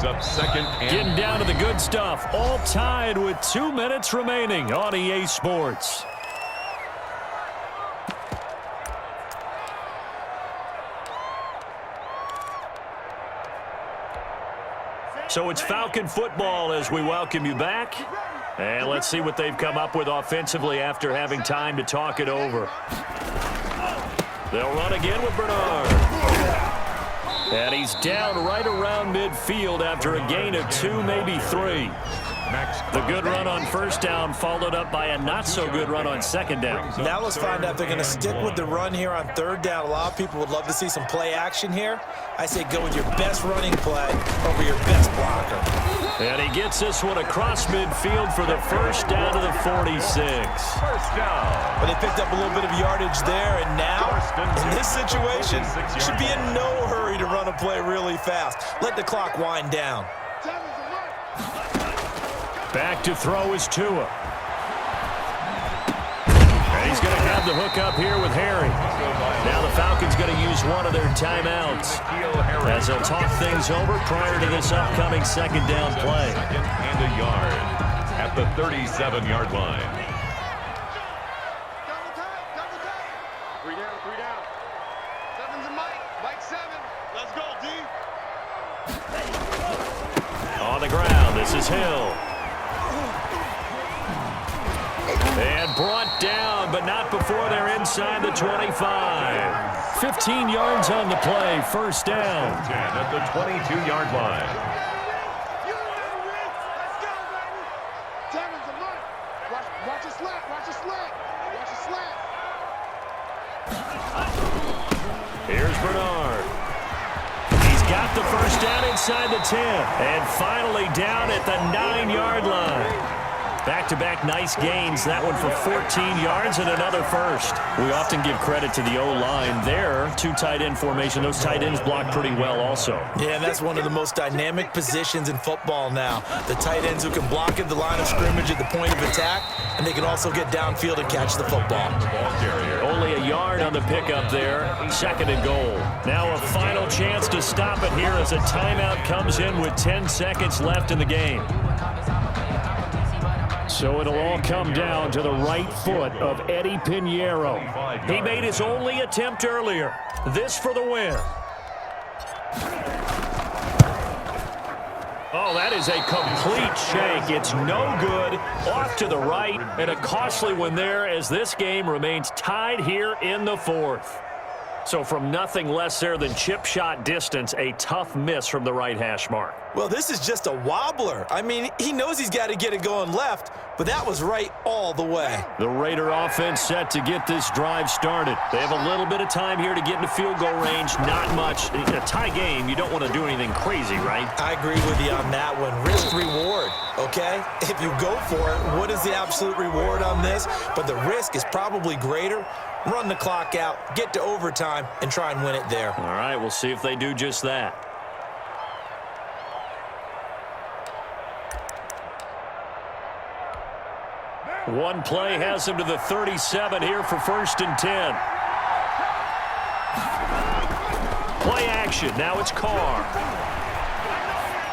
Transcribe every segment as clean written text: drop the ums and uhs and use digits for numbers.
up second. Getting down to the good stuff. All tied with 2 minutes remaining on EA Sports. So it's Falcon football as we welcome you back. And let's see what they've come up with offensively after having time to talk it over. They'll run again with Bernard. And he's down right around midfield after a gain of 2, maybe 3. The good run on first down followed up by a not-so-good run on second down. Now let's find out if they're going to stick with the run here on third down. A lot of people would love to see some play action here. I say go with your best running play over your best blocker. And he gets this one across midfield for the first down to the 46. First down. But they picked up a little bit of yardage there, and now, in this situation, should be in no hurry to run a play really fast. Let the clock wind down. Back to throw is Tua. And he's going to have the hook up here with Harry. Now the Falcons going to use one of their timeouts as they'll talk things over prior to this upcoming second down play. Second and a yard at the 37-yard line. Three down. Seven's a Mike. Mike 7. Let's go, D. On the ground, this is Hill. And brought down, but not before they're inside the 25. 15 yards on the play, first down. 10 at the 22-yard line. Let's go, baby. Seven's a Mike. Watch a slant. Here's Bernard. He's got the first down inside the 10. And finally down at the 9-yard line. Back-to-back nice gains. That one for 14 yards and another first. We often give credit to the O-line there. 2 tight end formation. Those tight ends block pretty well also. Yeah, that's one of the most dynamic positions in football now. The tight ends who can block at the line of scrimmage at the point of attack, and they can also get downfield and catch the football. Only a yard on the pickup there. Second and goal. Now a final chance to stop it here as a timeout comes in with 10 seconds left in the game. So it'll all come down to the right foot of Eddie Pinheiro. He made his only attempt earlier. This for the win. Oh, that is a complete shank. It's no good. Off to the right, and a costly one there as this game remains tied here in the 4th. So from nothing less there than chip shot distance, a tough miss from the right hash mark. Well, this is just a wobbler. I mean, he knows he's got to get it going left, but that was right all the way. The Raider offense set to get this drive started. They have a little bit of time here to get into field goal range. Not much. In a tie game, you don't want to do anything crazy, right? I agree with you on that one. Risk-reward, okay? If you go for it, what is the absolute reward on this? But the risk is probably greater. Run the clock out, get to overtime, and try and win it there. All right, we'll see if they do just that. One play has him to the 37 here for first and 10. Play action. Now it's Carr.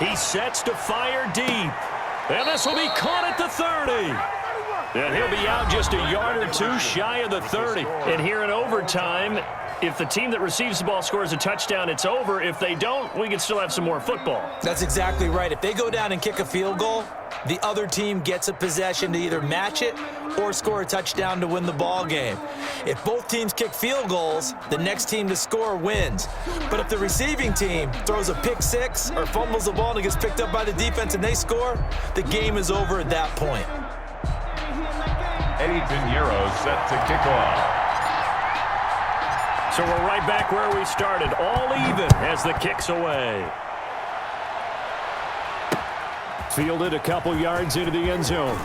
He sets to fire deep. And this will be caught at the 30. And he'll be out just a yard or 2 shy of the 30. And here in overtime, if the team that receives the ball scores a touchdown, it's over. If they don't, we can still have some more football. That's exactly right. If they go down and kick a field goal, the other team gets a possession to either match it or score a touchdown to win the ball game. If both teams kick field goals, the next team to score wins. But if the receiving team throws a pick 6 or fumbles the ball and it gets picked up by the defense and they score, the game is over at that point. Eddie Pinheiro set to kick off. So we're right back where we started, all even as the kick's away. Fielded a couple yards into the end zone.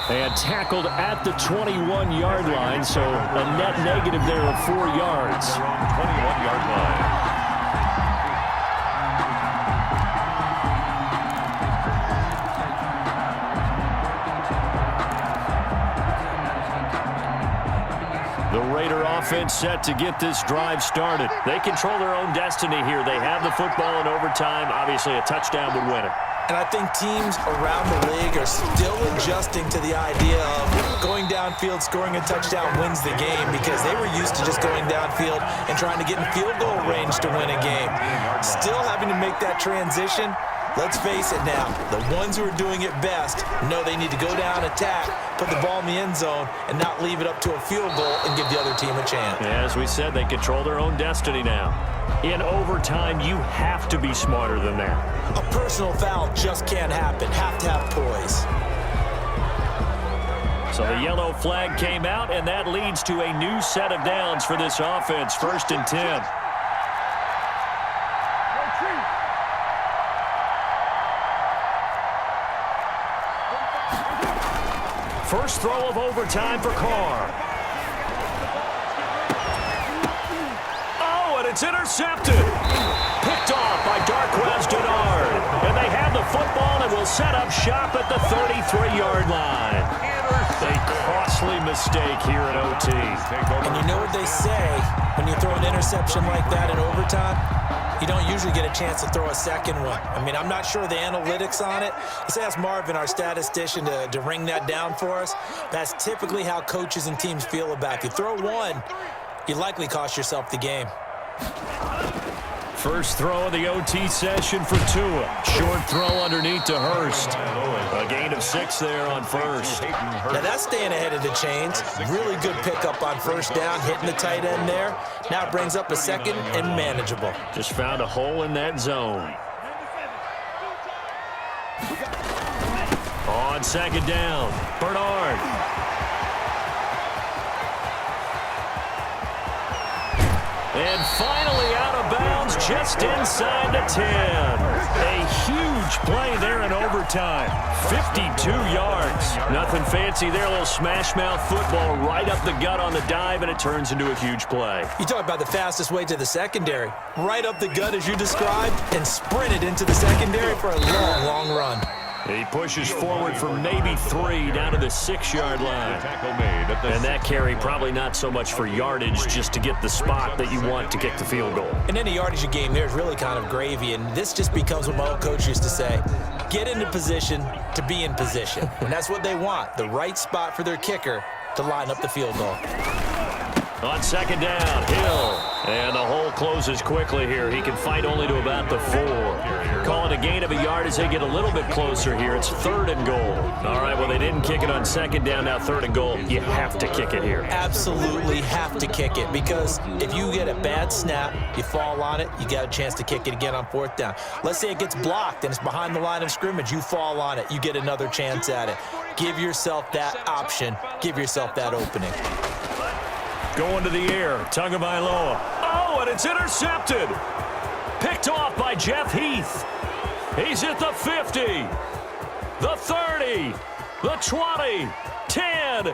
And tackled at the 21-yard line, so a net negative there of 4 yards. 21-yard line. The Raider offense set to get this drive started. They control their own destiny here. They have the football in overtime. Obviously, a touchdown would win it. And I think teams around the league are still adjusting to the idea of going downfield, scoring a touchdown wins the game, because they were used to just going downfield and trying to get in field goal range to win a game. Still having to make that transition. Let's face it now, the ones who are doing it best know they need to go down, attack, put the ball in the end zone, and not leave it up to a field goal and give the other team a chance. As we said, they control their own destiny now. In overtime, you have to be smarter than that. A personal foul just can't happen. Have to have poise. So the yellow flag came out, and that leads to a new set of downs for this offense. 1st and 10. First throw of overtime for Carr. Oh, and it's intercepted. Picked off by Darquez Denard. And they have the football and will set up shop at the 33-yard line. A costly mistake here at OT. And you know what they say, when you throw an interception like that in overtime, you don't usually get a chance to throw a second one. I mean, I'm not sure the analytics on it. Let's ask Marvin, our statistician, to ring that down for us. That's typically how coaches and teams feel about it. If you throw one, you likely cost yourself the game. First throw of the OT session for Tua. Short throw underneath to Hurst. A gain of 6 there on first. Now that's staying ahead of the chains. Really good pickup on first down, hitting the tight end there. Now it brings up a second and manageable. Just found a hole in that zone. On second down, Bernard. And finally out of bounds just inside the 10. A huge play there in overtime. 52 yards. Nothing fancy there. A little smash mouth football right up the gut on the dive, and it turns into a huge play. You talk about the fastest way to the secondary. Right up the gut as you described and sprinted into the secondary for a long, long run. He pushes forward for maybe 3 down to the 6-yard line. And that carry probably not so much for yardage, just to get the spot that you want to kick the field goal. In any yardage game, there's really kind of gravy, and this just becomes what my old coach used to say. Get into position to be in position. And that's what they want, the right spot for their kicker to line up the field goal. On second down, Hill. And the hole closes quickly here. He can fight only to about the 4. Call it a gain of a yard as they get a little bit closer here. It's 3rd and goal. All right, well, they didn't kick it on second down. Now 3rd and goal. You have to kick it here. Absolutely have to kick it, because if you get a bad snap, you fall on it, you got a chance to kick it again on 4th down. Let's say it gets blocked and it's behind the line of scrimmage. You fall on it. You get another chance at it. Give yourself that option. Give yourself that opening. Going to the air, Tagovailoa. Oh, and it's intercepted. Picked off by Jeff Heath. He's at the 50, the 30, the 20, 10.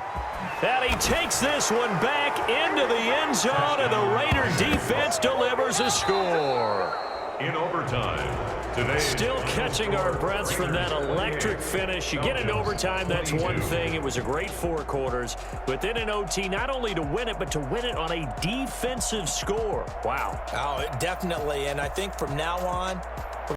And he takes this one back into the end zone, and the Raider defense delivers a score. In overtime, today. Still catching our breaths from that electric finish. You get into overtime, that's one thing. It was a great 4 quarters. But then in OT, not only to win it, but to win it on a defensive score. Wow. Oh, definitely. And I think from now on,